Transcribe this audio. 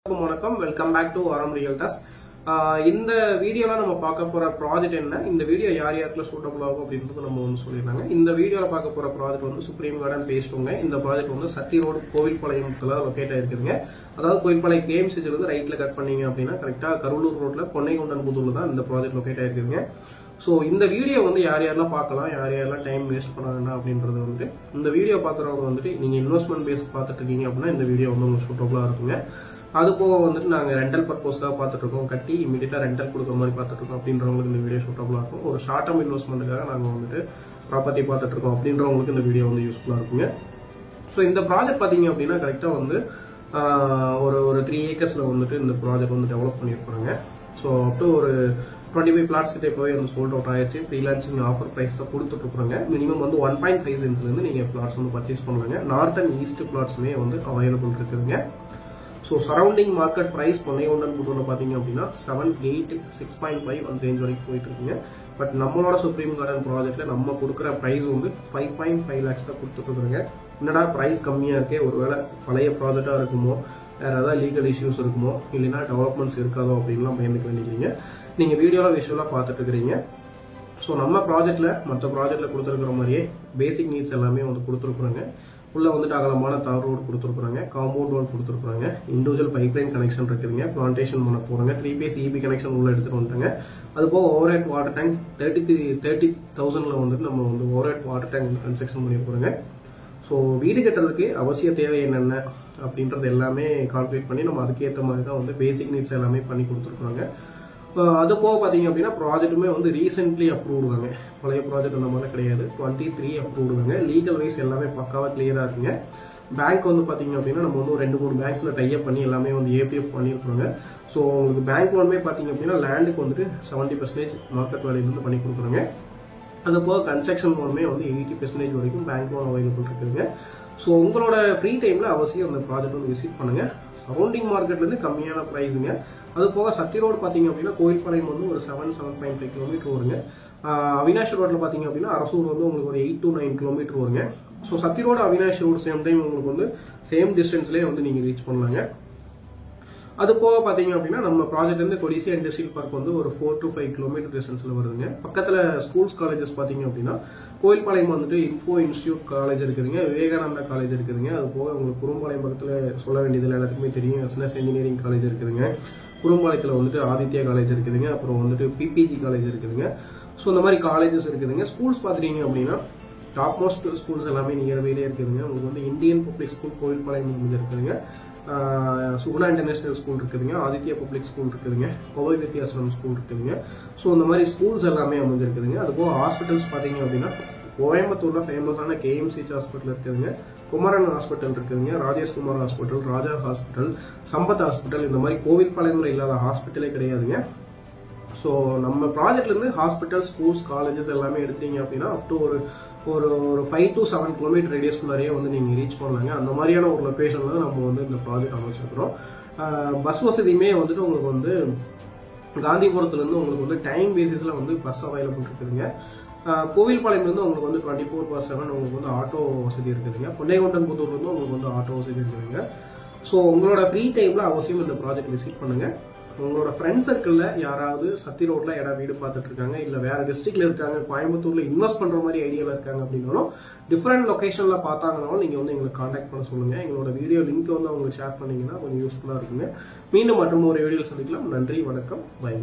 Welcome back to Aram Realtors. இந்த வீடியோல நம்ம பார்க்க போற ப்ராஜெக்ட் என்ன, இந்த வீடியோ யார் யாருக்குள்ள சூட்டபிள் ஆகும் அப்படின்றது நம்ம வந்து சொல்லிருக்காங்க. இந்த வீடியோல பார்க்க போற ப்ராஜெக்ட் வந்து சுப்ரீம் கார்டன் பேஸ்டுங்க. இந்த ப்ராஜெக்ட் வந்து சத்தி ரோடு கோவில்பாளையத்துல லொகேட் ஆயிருக்குதுங்க. அதாவது கோவில்பாளையம் கேஎம்சில இருந்து ரைட்ல கட் பண்ணீங்க அப்படின்னா கரெக்டா கருளூர் ரோட்ல பொன்னைகொண்டன் புதூர்ல தான் இந்த ப்ராஜெக்ட் லொகேட் ஆயிருக்குதுங்க. ஸோ இந்த வீடியோ வந்து யார் யாரெல்லாம் பார்க்கலாம், யார் யாரெல்லாம் டைம் வேஸ்ட் பண்ண வேண்டாம் அப்படின்றது வந்து இந்த வீடியோ பார்க்குறவங்க வந்துட்டு நீங்க இன்வெஸ்ட்மெண்ட் பேஸ் பார்த்துட்டு இருக்கீங்க அப்படின்னா இந்த வீடியோ வந்து உங்களுக்கு சூட்டபிளா இருக்குங்க. அது போக வந்துட்டு நாங்கள் ரெண்டல் பர்பஸ்க்காக பார்த்துட்டு இருக்கோம், கட்டி இமீடியட்டா ரெண்டல் கொடுக்குற மாதிரி பார்த்துட்டு இருக்கோம் அப்படின்றவங்களுக்கு இந்த வீடியோ சூட்டபிளா இருக்கும். ஒரு ஷார்ட் டர்ம் இன்வெஸ்ட்மெண்ட்டுக்காக நாங்கள் வந்துட்டு ப்ராப்பர்ட்டி பார்த்துட்டு இருக்கோம் அப்படின்றவங்களுக்கு இந்த வீடியோ வந்து யூஸ்ஃபுல்லா இருக்குங்க. ஸோ இந்த ப்ராஜெக்ட் பார்த்தீங்க அப்படின்னா கரெக்டா வந்து ஒரு 3 ஏக்கர்ஸ்ல வந்துட்டு இந்த ப்ராஜெக்ட் வந்து டெவலப் பண்ணியிருப்பாங்க. ஸோ அப்போ ஒரு 25 பிளாட்ஸ் கிட்ட போய் வந்து சோல்ட் அவுட் ஆயிடுச்சு. ஃப்ரீலான்சிங் ஆஃபர் பிரைஸ் தான் கொடுத்துட்டு இருக்காங்க. மினிமம் வந்து 1.5 சென்ட்ஸ்ல இருந்து நீங்க பிளாட்ஸ் வந்து பர்ச்சேஸ் பண்ணலாங்க. நார்த் அண்ட் ஈஸ்ட் பிளாட்ஸுமே வந்து அவைலபிள் இருக்குதுங்க. ஸோ சரௌண்டிங் மார்க்கெட் பிரைஸ் பொன்னைகொண்டன் புதூர்ல பாத்தீங்க அப்படின்னா 7, 8, 6.5 அந்த ரேஞ்ச் வரைக்கும் போயிட்டு இருக்குங்க. பட் நம்மளோட சுப்ரீம் கார்டன் ப்ராஜெக்ட்ல நம்ம கொடுக்குற பிரைஸ் வந்து 5.5 lakhs தான் கொடுத்துட்டு இருக்காங்க. என்னடா பிரைஸ் கம்மியா இருக்கே, ஒருவேளை பழைய ப்ராஜெக்டா இருக்குமோ, வேற ஏதாவது லீகல் இஷ்யூஸ் இருக்குமோ, இல்லைன்னா டெவலப்மெண்ட்ஸ் இருக்காதோ அப்படின்லாம் பயந்துக்க வேண்டியீங்க. நீங்க வீடியோல விஷுவலா பார்த்துட்டு இருக்கிறீங்க. ஸோ நம்ம ப்ராஜெக்ட்ல மற்ற ப்ராஜெக்ட்ல கொடுத்துருக்கிற மாதிரியே பேசிக் நீட்ஸ் எல்லாமே வந்து கொடுத்துருக்குறாங்க. உள்ள வந்துட்டு அகலமான தார் ரோடு கொடுத்துருக்காங்க, காம்பவுண்ட் வால் கொடுத்துருக்காங்க, இண்டிவிஜுவல் பைப்லைன் கனெக்ஷன் இருக்குதுங்க, பிளான்டேஷன் பண்ண போறாங்க, 3 phase EB கனெக்ஷன் உள்ள எடுத்துட்டு வந்துட்டாங்க. அது போக ஓவர்ஹெட் வாட்டர் டேங்க் 30,000ல வந்துட்டு நம்ம வந்து ஓவர்ஹெட் வாட்டர் டேங்க் கன்ஸ்ட்ரக்ஷன் பண்ணிருக்காங்க. ஸோ வீடு கட்டுறதுக்கு அவசிய தேவை என்னென்ன அப்படின்றது எல்லாமே கால்குலேட் பண்ணி நம்ம அதுக்கேற்ற மாதிரி தான் வந்து பேசிக் நீட்ஸ் எல்லாமே பண்ணி கொடுத்துருக்காங்க. அது போக பாத்தீங்க அப்படின்னா ப்ராஜெக்ட்டுமே வந்து ரீசென்ட்லி அப்ரூவ்டுங்க. பழைய ப்ராஜெக்ட் அந்த மாதிரி கிடையாது. 23 அப்ரூவ்டுங்க. லீகல் வைஸ் எல்லாமே பக்காவா கிளியரா இருக்குங்க. பேங்க் வந்து பாத்தீங்க அப்படின்னா நம்ம வந்து 2-3 பேங்க்ஸ்ல டைப் பண்ணி எல்லாமே வந்து ஏபிஎஃப் பண்ணிருக்காங்க. ஸோ உங்களுக்கு பேங்க் லோனுமே பாத்தீங்க அப்படின்னா லேண்டுக்கு வந்துட்டு 70% மார்க்கெட் வேல்யூல இருந்து பண்ணி கொடுக்குறாங்க. அது போக கன்ஸ்ட்ரக்ஷன் லோனுமே வந்து 80% வரைக்கும் பேங்க் லோன் அவைலபிள் இருக்குதுங்க. ஸோ உங்களோட ஃப்ரீ டைம்ல அவசியம் அந்த ப்ராஜெக்ட் வந்து விசிட் பண்ணுங்க. சரௌண்டிங் மார்க்கெட்ல இருந்து கம்மியான பிரைஸுங்க. அது போக சத்தி ரோடு பாத்தீங்க அப்படின்னா கோவில்பாளையம் வந்து ஒரு 7.5 கிலோமீட்டர் வருங்க. அவினாஷ் ரோட்ல பாத்தீங்க அப்படின்னா அரசூர் வந்து உங்களுக்கு ஒரு 8 to 9 கிலோமீட்டர் வருங்க. So Sathy road Avinash road same time உங்களுக்கு வந்து சேம் டிஸ்டன்ஸ்லேயே வந்து நீங்க ரீச் பண்ணலாங்க. அது போக பாத்தீங்க அப்படின்னா நம்ம ப்ராஜெக்ட் வந்து கொடிசியா இண்டஸ்ட்ரியல் பார்க் வந்து ஒரு 4 to 5 கிலோமீட்டர் டிஸ்டன்ஸ்ல வருதுங்க. பக்கத்துல ஸ்கூல்ஸ் காலேஜஸ் பாத்தீங்க அப்படின்னா கோவில்பாளையம் வந்துட்டு இன்ஃபோ இன்ஸ்டியூட் காலேஜ் இருக்குதுங்க, விவேகானந்தா காலேஜ் இருக்குதுங்க. அது போக உங்களுக்கு குறும்பாளையம் பக்கத்துல சொல்ல வேண்டியதுல எல்லாத்துக்குமே தெரியும், எஸ்என்எஸ் இன்ஜினியரிங் காலேஜ் இருக்குதுங்க. குறும்பாளையத்துல வந்துட்டு ஆதித்யா காலேஜ் இருக்குதுங்க. அப்புறம் வந்துட்டு பிபிஜி காலேஜ் இருக்குதுங்க. ஸோ இந்த மாதிரி காலேஜஸ் இருக்குதுங்க. ஸ்கூல்ஸ் பாத்துட்டீங்க அப்படின்னா டாப் மோஸ்ட் ஸ்கூல்ஸ் எல்லாமே நியர்பைலே இருக்குதுங்க. உங்களுக்கு வந்து இந்தியன் பப்ளிக் ஸ்கூல் கோவில்பாளையம் இருக்குதுங்க, சுகுணா இன்டர்நேஷனல் ஸ்கூல் இருக்குதுங்க, ஆதித்யா பப்ளிக் ஸ்கூல் இருக்குதுங்க, கோவை வித்யாசனம் ஸ்கூல் இருக்குதுங்க. ஸோ இந்த மாதிரி ஸ்கூல்ஸ் எல்லாமே அமைஞ்சிருக்குதுங்க. அது போக ஹாஸ்பிட்டல்ஸ் பாத்தீங்க அப்படின்னா கோயம்புத்தூர்ல ஃபேமஸான கேஎம்சிஹெச் ஹாஸ்பிட்டல் இருக்குதுங்க, குமரன் ஹாஸ்பிட்டல் இருக்குதுங்க, ராஜேஷ்குமார் ஹாஸ்பிட்டல், ராஜா ஹாஸ்பிட்டல், சம்பத் ஹாஸ்பிட்டல். இந்த மாதிரி கோவில்பாளையம்ல இல்லாத ஹாஸ்பிட்டலே கிடையாதுங்க. ஸோ நம்ம ப்ராஜெக்ட்ல இருந்து ஹாஸ்பிட்டல், ஸ்கூல்ஸ், காலேஜஸ் எல்லாமே எடுத்தீங்க அப்படின்னா அப் டு ஒரு 5 to 7 கிலோமீட்டர் ரேடியஸ்குள்ளாரையே வந்து நீங்க ரீச் பண்ணலாங்க. அந்த மாதிரியான ஒரு லொகேஷன்ல நம்ம வந்து இந்த ப்ராஜெக்ட் அமைச்சிருக்கிறோம். பஸ் வசதியுமே வந்துட்டு உங்களுக்கு வந்து காந்திபுரத்துல இருந்து உங்களுக்கு வந்து டைம் பேசிஸ்ல வந்து பஸ் அவைலபிள் இருக்குதுங்க. கோவில்பாளையம்ல இருந்து உங்களுக்கு வந்து 24/7 உங்களுக்கு வந்து ஆட்டோ வசதி இருக்குதுங்க. பொன்னைகொண்டன் புதூர்ல இருந்து உங்களுக்கு வந்து ஆட்டோ வசதி இருக்குதுங்க. ஸோ உங்களோட ஃப்ரீ டைம்ல அவசியம் இந்த ப்ராஜெக்ட் விசிட் பண்ணுங்க. உங்களோட ஃப்ரெண்ட் சர்க்கிள்ல யாராவது சத்தி ரோட்ல இடம் வீடு பார்த்துட்டு இருக்காங்க, இல்ல வேற டிஸ்ட்ரிக்ட்ல இருக்காங்க, கோயம்புத்தூர்ல இன்வெஸ்ட் பண்ற மாதிரி ஐடியால இருக்காங்க அப்படின்னாலும் டிஃபரெண்ட் லொகேஷன்ல பார்த்தாங்கனாலும் நீங்க வந்து எங்களுக்கு கான்டாக்ட் பண்ண சொல்லுங்க. எங்களோட வீடியோ லிங்க் வந்து அவங்களுக்கு ஷேர் பண்ணீங்கன்னா கொஞ்சம் யூஸ்ஃபுல்லா இருக்குங்க. மீண்டும் மற்றும் ஒரு வீடியோ சந்திக்கலாம். நன்றி, வணக்கம், பை பை.